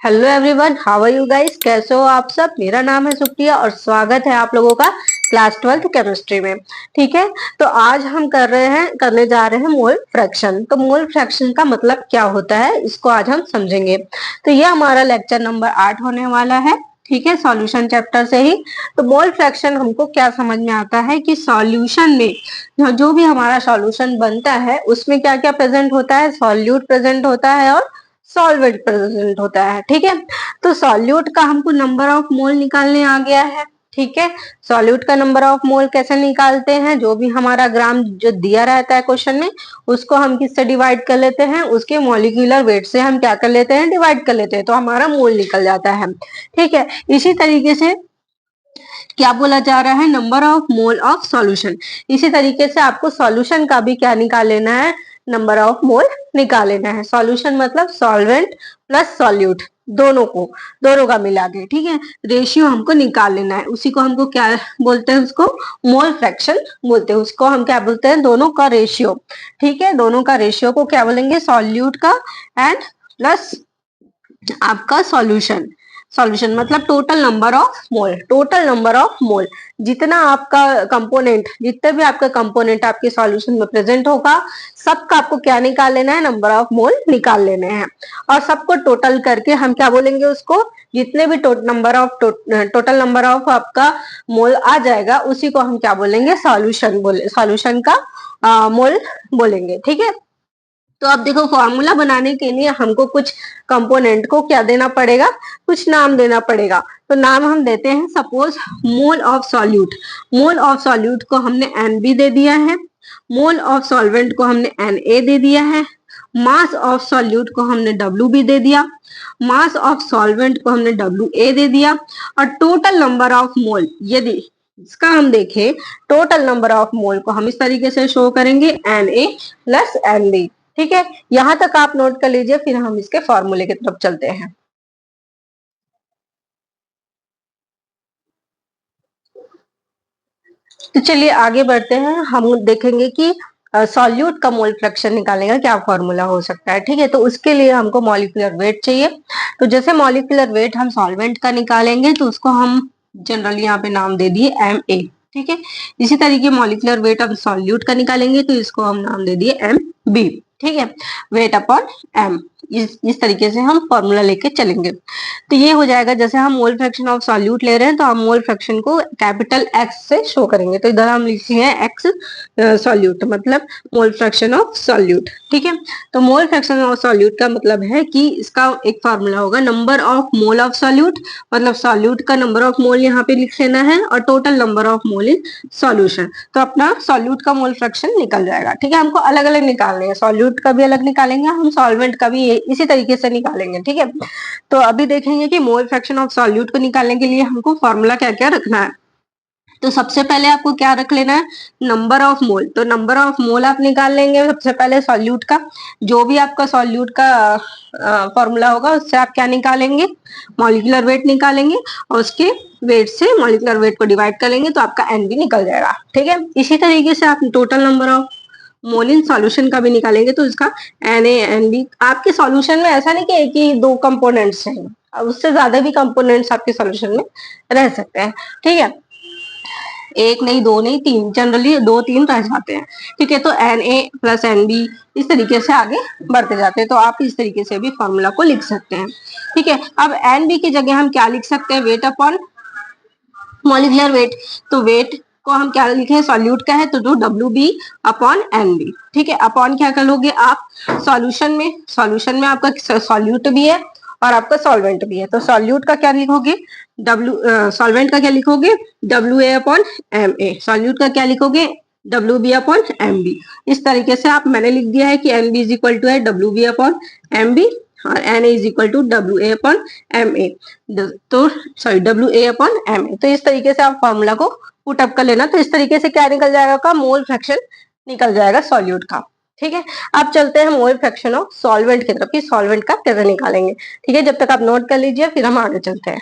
Hello everyone, how are you guys? कैसे हो आप सब? मेरा नाम है सुप्रिया और स्वागत है आप लोगों का क्लास 12th केमिस्ट्री में। ठीक है, तो आज हम करने जा रहे हैं मोल फ्रैक्शन। तो मोल फ्रैक्शन का मतलब क्या होता है, इसको आज हम समझेंगे। तो ये हमारा लेक्चर नंबर 8 होने वाला है। ठीक है, सॉल्यूशन चैप्टर से ही। तो मोल फ्रैक्शन हमको क्या समझ में आता है कि सॉल्यूशन में जो भी हमारा सॉल्यूशन बनता है उसमें क्या क्या प्रेजेंट होता है। सॉल्यूट प्रेजेंट होता है और सॉल्वेंट प्रेजेंट होता है। ठीक है, तो सॉल्यूट का हमको नंबर ऑफ मोल निकालने आ गया है। ठीक है, सॉल्यूट का नंबर ऑफ मोल कैसे निकालते हैं? जो भी हमारा ग्राम जो दिया रहता है क्वेश्चन में, उसको हम किससे डिवाइड कर लेते हैं? उसके मॉलिक्यूलर वेट से हम क्या कर लेते हैं? डिवाइड कर लेते हैं, तो हमारा मोल निकल जाता है। ठीक है, इसी तरीके से क्या बोला जा रहा है? Number of mole of solution. इसी तरीके से आपको सॉल्यूशन का भी क्या निकाल लेना है? नंबर ऑफ मोल निकाल लेना है। सॉल्यूशन मतलब सॉल्वेंट प्लस सॉल्यूट, दोनों का मिला के। ठीक है, रेशियो हमको निकाल लेना है। उसी को हमको क्या बोलते हैं? उसको मोल फ्रैक्शन बोलते हैं। उसको हम क्या बोलते हैं? दोनों का रेशियो। ठीक है, दोनों का रेशियो को क्या बोलेंगे? सॉल्यूट का एंड प्लस आपका सॉल्यूशन। सॉल्यूशन मतलब total number of mole. Total number of मोल, जितना आपका कंपोनेंट, जितने भी आपका कंपोनेंट आपके सॉल्यूशन में प्रेजेंट होगा, सबका आपको क्या निकाल लेना है? नंबर ऑफ मोल निकाल लेने हैं। और सबको टोटल करके हम क्या बोलेंगे? उसको जितने भी टोटल नंबर ऑफ आपका मोल आ जाएगा, उसी को हम क्या बोलेंगे? सॉल्यूशन का मोल बोलेंगे। ठीक है, तो अब देखो, फॉर्मूला बनाने के लिए हमको कुछ कंपोनेंट को क्या देना पड़ेगा? कुछ नाम देना पड़ेगा। तो नाम हम देते हैं, suppose mole of solute. Mole of solute को हमने Nb दे दिया है। मोल ऑफ सॉल्वेंट को हमने Na दे दिया है। मास ऑफ सॉल्यूट को हमने Wb दे दिया। मास ऑफ सॉल्वेंट को हमने Wa दे दिया। और टोटल नंबर ऑफ मोल, यदि इसका हम देखें, टोटल नंबर ऑफ मोल को हम इस तरीके से शो करेंगे, Na प्लस Nb। ठीक है, यहां तक आप नोट कर लीजिए, फिर हम इसके फॉर्मूले की तरफ चलते हैं। तो चलिए आगे बढ़ते हैं। हम देखेंगे कि सॉल्यूट का मोल फ्रैक्शन निकालने का क्या फॉर्मूला हो सकता है। ठीक है, तो उसके लिए हमको मॉलिक्यूलर वेट चाहिए। तो जैसे मॉलिक्यूलर वेट हम सॉल्वेंट का निकालेंगे, तो उसको हम जनरली यहाँ पे नाम दे दिए Ma। ठीक है, इसी तरीके मॉलिक्यूलर वेट हम सॉल्यूट का निकालेंगे, तो इसको हम नाम दे दिए Mb। ठीक है, वेट अपॉन m। इस तरीके से हम फॉर्मूला लेके चलेंगे। तो ये हो जाएगा, जैसे हम मोल फ्रैक्शन ऑफ सॉल्यूट ले रहे हैं, तो हम मोल फ्रैक्शन को कैपिटल एक्स से शो करेंगे। तो इधर हम लिखे हैं एक्स सॉल्यूट, मतलब मोल फ्रैक्शन ऑफ सॉल्यूट। ठीक है, तो मोल फ्रैक्शन ऑफ सॉल्यूट का मतलब है कि इसका एक फॉर्मूला होगा, number of mole of solute, मतलब सॉल्यूट का नंबर ऑफ मोल यहाँ पे लिख लेना है, और total number of mole in solution. तो अपना सॉल्यूट का मोल फ्रैक्शन निकल जाएगा। ठीक है, हमको अलग अलग निकालने हैं, सॉल्यूट का भी अलग निकालेंगे, हम सॉल्वेंट का भी इसी तरीके से निकालेंगे। ठीक है, तो अभी देखेंगे कि मोल फ्रैक्शन ऑफ सॉल्यूट को निकालने के लिए हमको फॉर्मूला क्या क्या रखना है। तो सबसे पहले आपको क्या रख लेना है? नंबर ऑफ मोल। तो नंबर ऑफ मोल आप निकाल लेंगे सबसे पहले सॉल्यूट का। जो भी आपका सॉल्यूट का फॉर्मूला होगा, उससे आप क्या निकालेंगे? मॉलिक्यूलर वेट निकालेंगे, और उसके वेट से मॉलिक्यूलर वेट को डिवाइड कर लेंगे, तो आपका Nb निकल जाएगा। ठीक है, इसी तरीके से आप total number of mole in solution का भी निकालेंगे, तो इसका Na Nb। आपके सॉल्यूशन में ऐसा नहीं कि एक ही दो कंपोनेंट्स हैं, उससे ज्यादा भी कंपोनेंट्स आपके सॉल्यूशन में रह सकते हैं। ठीक है, एक नहीं, दो नहीं, तीन, जनरली दो तीन रह जाते हैं। ठीक है, तो Na प्लस Nb इस तरीके से आगे बढ़ते जाते हैं। तो आप इस तरीके से भी फॉर्मूला को लिख सकते हैं। ठीक है, अब Nb की जगह हम क्या लिख सकते हैं? Weight upon molecular weight. तो वेट को हम क्या लिखे? सॉल्यूट का है तो WB अपॉन Nb। ठीक है, अपॉन क्या करोगे आप? सॉल्यूशन में आपका सॉल्यूट भी है और आपका सॉल्वेंट भी है। तो सॉल्यूट का क्या लिखोगे? सॉल्वेंट का क्या लिखोगे? WA upon MA। सॉल्यूट का क्या लिखोगे? WB upon MB। इस तरीके से आप, मैंने लिख दिया है कि NB इज इक्वल टू है WB अपॉन MB, और Na is equal to WA upon MA। तो सॉरी, WA अपॉन MA। तो इस तरीके से आप फॉर्मूला को पुटअप कर लेना। तो इस तरीके से क्या निकल जाएगा? का मोल फ्रैक्शन निकल जाएगा सॉल्यूट का। ठीक है, अब चलते हैं मोल फ्रैक्शन ऑफ सॉल्वेंट की तरफ कि सॉल्वेंट का कैसे निकालेंगे। ठीक है, जब तक आप नोट कर लीजिए, फिर हम आगे चलते हैं।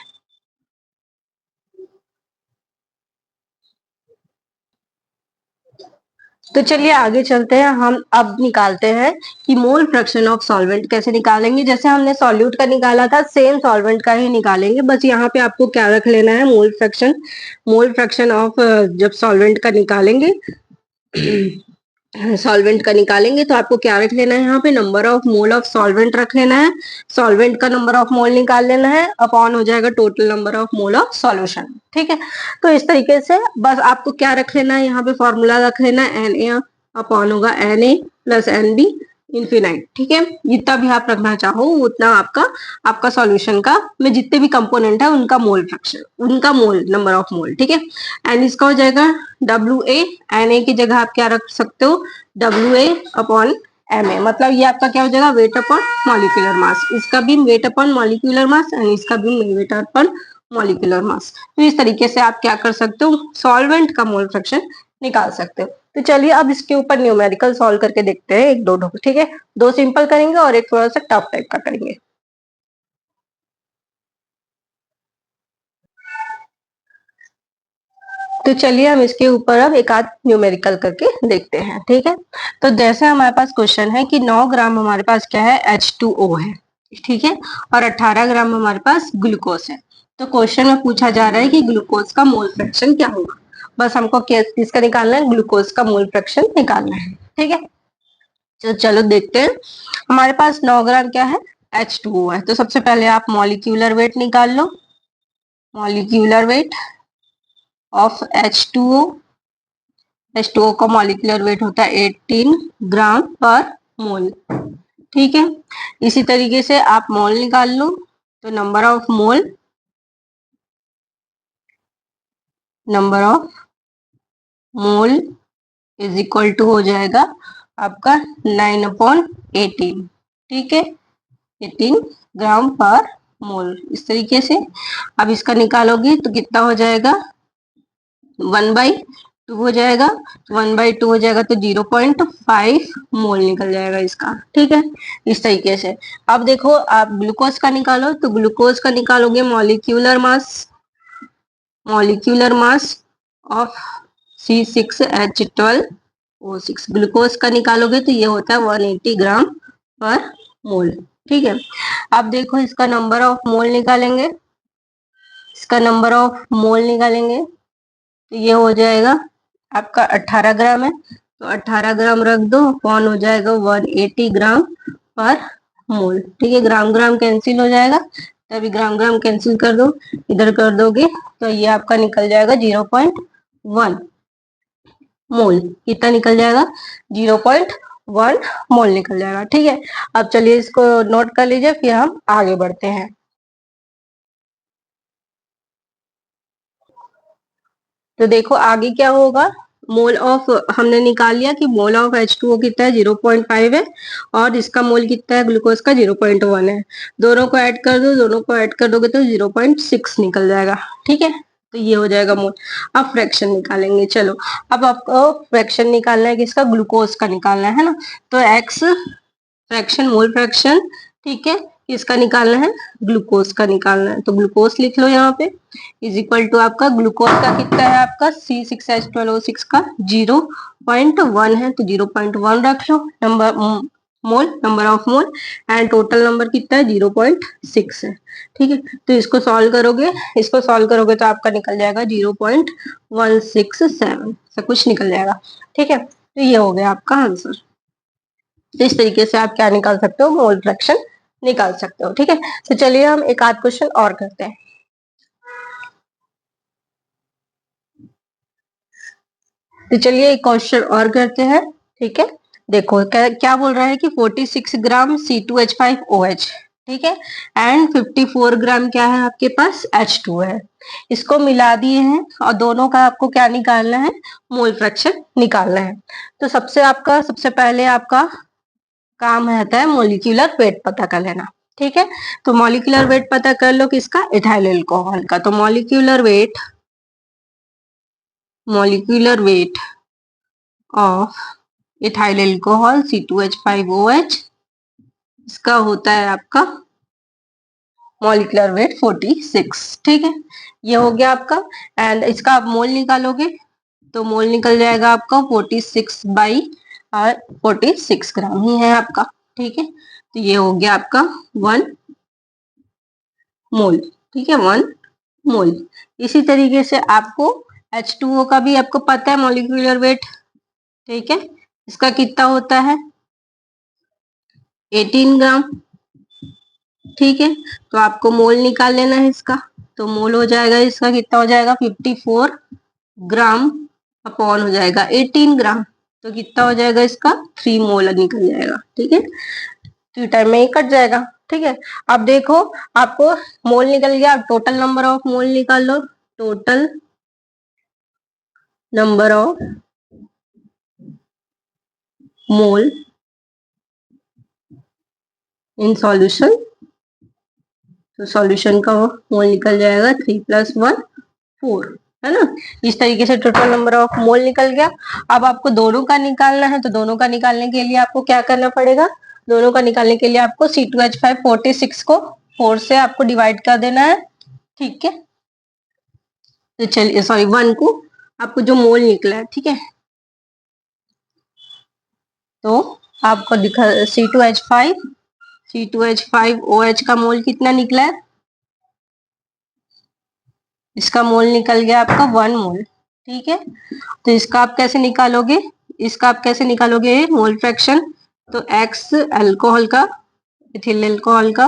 तो चलिए आगे चलते हैं। हम अब निकालते हैं कि मोल फ्रैक्शन ऑफ सॉल्वेंट कैसे निकालेंगे। जैसे हमने सॉल्यूट का निकाला था, सेम सॉल्वेंट का ही निकालेंगे। बस यहाँ पे आपको क्या रख लेना है, mole fraction. Mole fraction of जब सॉल्वेंट का निकालेंगे सॉल्वेंट का निकालेंगे तो आपको क्या रख लेना है, यहाँ पे number of mole of solvent रख लेना है। सॉल्वेंट का नंबर ऑफ मोल निकाल लेना है, अपॉन हो जाएगा total number of mole of solution. ठीक है, तो इस तरीके से बस आपको क्या रख लेना है, यहाँ पे फॉर्मूला रख लेना है, एन ए अपॉन होगा N A plus N B infinite. ठीक है, जितना भी आप रखना चाहो उतना आपका आपका सॉल्यूशन का में जितने भी कंपोनेंट है उनका मोल फ्रैक्शन, उनका मोल नंबर ऑफ मोल। ठीक है, एंड इसका हो जाएगा डब्ल्यू ए। एन ए की जगह आप क्या रख सकते हो, W A upon M A. मतलब ये आपका क्या हो जाएगा, वेट अपॉन मॉलिक्यूलर मास। इसका भी weight upon molecular mass and इसका भी वेट अपॉन मॉलिक्यूलर मास। तो इस तरीके से आप क्या कर सकते हो, सॉल्वेंट का मोल फ्रैक्शन निकाल सकते हो। तो चलिए अब इसके ऊपर न्यूमेरिकल सॉल्व करके देखते हैं, एक दो दो। ठीक है, दो सिंपल करेंगे और एक थोड़ा सा टफ टाइप का करेंगे। तो चलिए हम इसके ऊपर अब एक आध न्यूमेरिकल करके देखते हैं। ठीक है, तो जैसे हमारे पास क्वेश्चन है कि 9 ग्राम हमारे पास क्या है, H2O है। ठीक है, और 18 ग्राम हमारे पास ग्लूकोज है। तो क्वेश्चन में पूछा जा रहा है कि ग्लूकोज का मोल फ्रैक्शन क्या होगा। बस हमको किसका निकालना है, ग्लूकोज का मोल फ्रैक्शन निकालना है। ठीक है, तो चलो देखते हैं। हमारे पास 9 ग्राम क्या है, H2O है। तो सबसे पहले आप मॉलिक्यूलर वेट निकाल लो। Molecular weight of H2O। H2O का मॉलिक्यूलर वेट होता है 18 ग्राम पर मोल। ठीक है, इसी तरीके से आप मोल निकाल लो। तो number of mole is equal to हो जाएगा आपका 9/18। ठीक है, 18 ग्राम पर मोल। इस तरीके से अब इसका निकालोगे तो कितना हो जाएगा, 1/2 हो जाएगा। 1/2 हो जाएगा तो 0.5 मोल निकल जाएगा इसका। ठीक है, इस तरीके से। अब देखो आप ग्लूकोज का निकालो, तो ग्लूकोज का निकालोगे molecular mass of C6H12O6। Glucose का निकालोगे तो ये होता है 180 ग्राम पर मोल। ठीक है, अब देखो इसका नंबर ऑफ मोल निकालेंगे। इसका नंबर ऑफ मोल निकालेंगे तो ये हो जाएगा आपका 18 ग्राम है, तो 18 ग्राम रख दो, कौन हो जाएगा 180 ग्राम पर मोल। ठीक है, ग्राम ग्राम कैंसिल हो जाएगा, तभी ग्राम ग्राम कैंसिल कर दो, इधर कर दोगे तो ये आपका निकल जाएगा 0.1 मोल। कितना निकल जाएगा, 0.1 मोल निकल जाएगा। ठीक है, अब चलिए इसको नोट कर लीजिए, फिर हम आगे बढ़ते हैं। तो देखो आगे क्या होगा, मोल ऑफ हमने निकाल लिया कि मोल ऑफ H2O कितना है, 0.5 है, और इसका मोल कितना है ग्लूकोज का, 0.1 है। दोनों को ऐड कर दो, दोनों को ऐड कर दोगे तो 0.6 निकल जाएगा। ठीक है, तो ये हो जाएगा मोल। अब फ्रैक्शन निकालेंगे। चलो अब आपको फ्रैक्शन निकालना है, किसका, ग्लूकोज का निकालना है ना। तो एक्स फ्रैक्शन, मोल फ्रैक्शन। ठीक है, इसका निकालना है, ग्लूकोज का निकालना है। तो ग्लूकोज लिख लो यहाँ पे, इज इक्वल टू आपका ग्लूकोज का कितना है, आपका C6H12O6 का 0.1 है, तो 0.1 रख लो number mole, number of mole. And total number कितना है, 0.6 है। ठीक है, तो इसको सॉल्व करोगे तो आपका निकल जाएगा 0.167 सब कुछ निकल जाएगा। ठीक है, तो ये हो गया आपका आंसर। तो इस तरीके से आप क्या निकाल सकते हो, मोल फ्रैक्शन निकाल सकते हो। ठीक है, तो चलिए हम एक आध क्वेश्चन और करते हैं। तो चलिए एक क्वेश्चन और करते हैं। ठीक है, देखो क्या बोल रहा है कि 46 ग्राम C2H5OH। ठीक है, एंड 54 ग्राम क्या है आपके पास, H2 है। इसको मिला दिए हैं और दोनों का आपको क्या निकालना है, मोल फ्रैक्शन निकालना है। तो सबसे पहले आपका काम रहता है मॉलिक्यूलर वेट पता कर लेना। ठीक है, तो मॉलिक्यूलर वेट पता कर लो किसका, इथाइल अल्कोहल का। तो molecular weight of ethyl alcohol C2H5OH, इसका होता है आपका मॉलिक्यूलर वेट 46। ठीक है, ये हो गया आपका। एंड इसका आप मोल निकालोगे, तो मोल निकल जाएगा आपका 46/46 ग्राम ही है आपका। ठीक है, तो ये हो गया आपका 1 मोल। ठीक है, 1 मोल। इसी तरीके से आपको H2O का भी आपको पता है मॉलिक्यूलर वेट। ठीक है, इसका कितना होता है 18 ग्राम। ठीक है, तो आपको मोल निकाल लेना है इसका। तो मोल हो जाएगा इसका कितना हो जाएगा 54 ग्राम अपॉन हो जाएगा 18 ग्राम। तो कितना हो जाएगा इसका 3 मोल निकल जाएगा। ठीक है, 3 टाइम में ही कट जाएगा। ठीक है, अब देखो आपको मोल निकल गया, अब टोटल नंबर ऑफ मोल निकाल लो। Total number of mole in solution. तो सॉल्यूशन का मोल निकल जाएगा 3 + 1 4, है ना। इस तरीके से टोटल नंबर ऑफ मोल निकल गया। अब आपको दोनों का निकालना है, तो दोनों का निकालने के लिए आपको क्या करना पड़ेगा, दोनों का निकालने के लिए आपको C2H5 46 को 4 से आपको डिवाइड कर देना है। ठीक है, तो चलिए सॉरी 1 को आपको जो मोल निकला है, ठीक है, तो आपको दिखा C2H5OH का मोल कितना निकला है, इसका मोल निकल गया आपका 1 मोल। ठीक है, तो इसका आप कैसे निकालोगे, इसका आप कैसे निकालोगे मोल फ्रैक्शन। तो X अल्कोहल का, इथिल अल्कोहल का,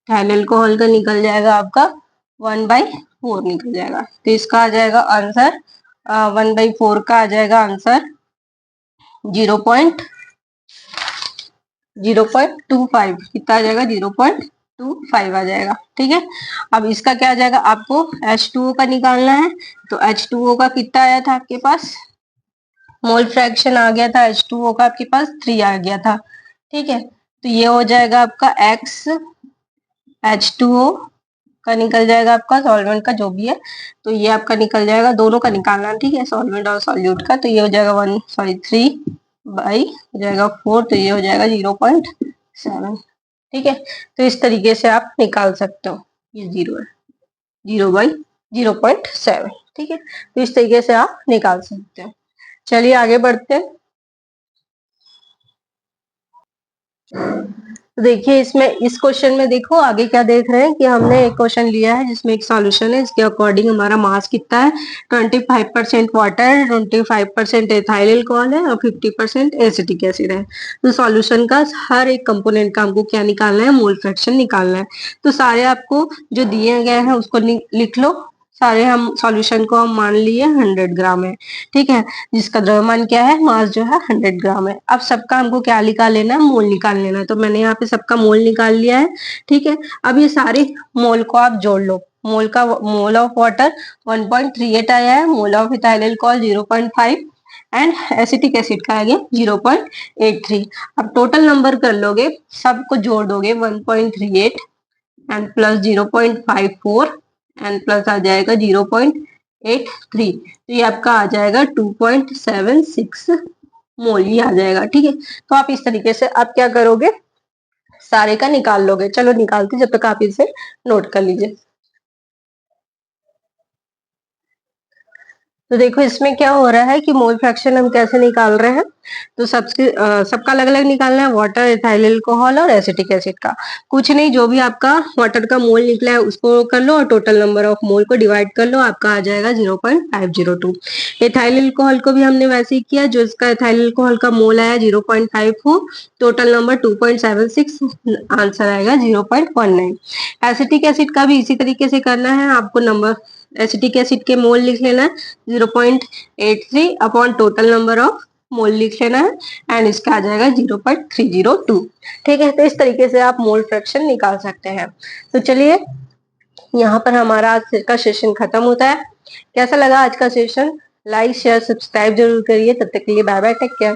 इथाइल अल्कोहल का निकल जाएगा आपका 1/4 निकल जाएगा। तो इसका आ जाएगा आंसर 1/4 का आ जाएगा आंसर 0.25 कितना आ जाएगा 0.25 आ जाएगा। ठीक है, अब इसका क्या आ जाएगा, आपको H2O का निकालना है। तो H2O का कितना आया था आपके पास, मोल फ्रैक्शन आ गया था H2O का आपके पास 3 आ गया था। ठीक है, तो ये हो जाएगा आपका X H2O का निकल जाएगा आपका सॉल्वेंट का जो भी है, तो ये आपका निकल जाएगा, दोनों का निकालना। ठीक है, सॉल्वेंट और सॉल्यूट का, तो ये हो जाएगा 3/4, तो ये हो जाएगा 0.7। ठीक है, तो इस तरीके से आप निकाल सकते हो, ये 0 है, 0/0.7। ठीक है, तो इस तरीके से आप निकाल सकते हो। चलिए आगे बढ़ते हैं। तो देखिए इसमें इस क्वेश्चन में देखो आगे क्या देख रहे हैं कि हमने एक क्वेश्चन लिया है जिसमें एक सॉल्यूशन है, इसके अकॉर्डिंग हमारा मास कितना है 25% वाटर, 25% एथाइल अल्कोहल है और 50% एसिटिक एसिड है। तो सॉल्यूशन का हर एक कंपोनेंट का हमको क्या निकालना है, मोल फ्रैक्शन निकालना है। तो सारे आपको जो दिए गए हैं उसको लिख लो। सारे हम सॉल्यूशन को हम मान लिए 100 ग्राम है। ठीक है, जिसका द्रव्यमान क्या है, मास जो है 100 ग्राम है। अब सबका हमको क्या निकाल लेना है, मोल निकाल लेना है। तो मैंने यहाँ पे सबका मोल निकाल लिया है। ठीक है, अब ये सारे मोल को आप जोड़ लो। मोल ऑफ वाटर 1.38 आया है, mole of ethyl alcohol 0.5 and acetic acid का आ गया 0.83। अब टोटल नंबर कर लोगे, सबको जोड़ दोगे 1.38 एंड प्लस 0.54 एंड प्लस आ जाएगा 0.83, तो ये आपका आ जाएगा 2.76 मोल ही आ जाएगा। ठीक है, तो आप इस तरीके से आप क्या करोगे, सारे का निकाल लोगे। चलो निकालते, जब तक आप इसे नोट कर लीजिए। तो देखो इसमें क्या हो रहा है कि मोल फ्रैक्शन हम कैसे निकाल रहे हैं। तो सबका अलग अलग निकालना है, वाटर, इथाइल अल्कोहल और एसिटिक एसिड का। कुछ नहीं, जो भी आपका वाटर का मोल निकला है उसको कर लो और टोटल नंबर ऑफ मोल को डिवाइड कर लो, आपका आ जाएगा 0.502। इथाइल अल्कोहल को भी हमने वैसे ही किया, जो इसका इथाइल अल्कोहल का मोल आया 0.54, टोटल नंबर 2.76, आंसर आएगा 0.19। एसिटिक एसिड का भी इसी तरीके से करना है, आपको नंबर एसिटिक एसिड के मोल लिख लेना है 0.83 अपॉन टोटल नंबर ऑफ मोल लिख लेना है एंड इसका आ जाएगा 0.302। ठीक है, तो इस तरीके से आप मोल फ्रैक्शन निकाल सकते हैं। तो चलिए यहाँ पर हमारा आज का सेशन खत्म होता है। कैसा लगा आज का सेशन, लाइक शेयर सब्सक्राइब जरूर करिए। तब तक के लिए बाय बाय, टेक केयर।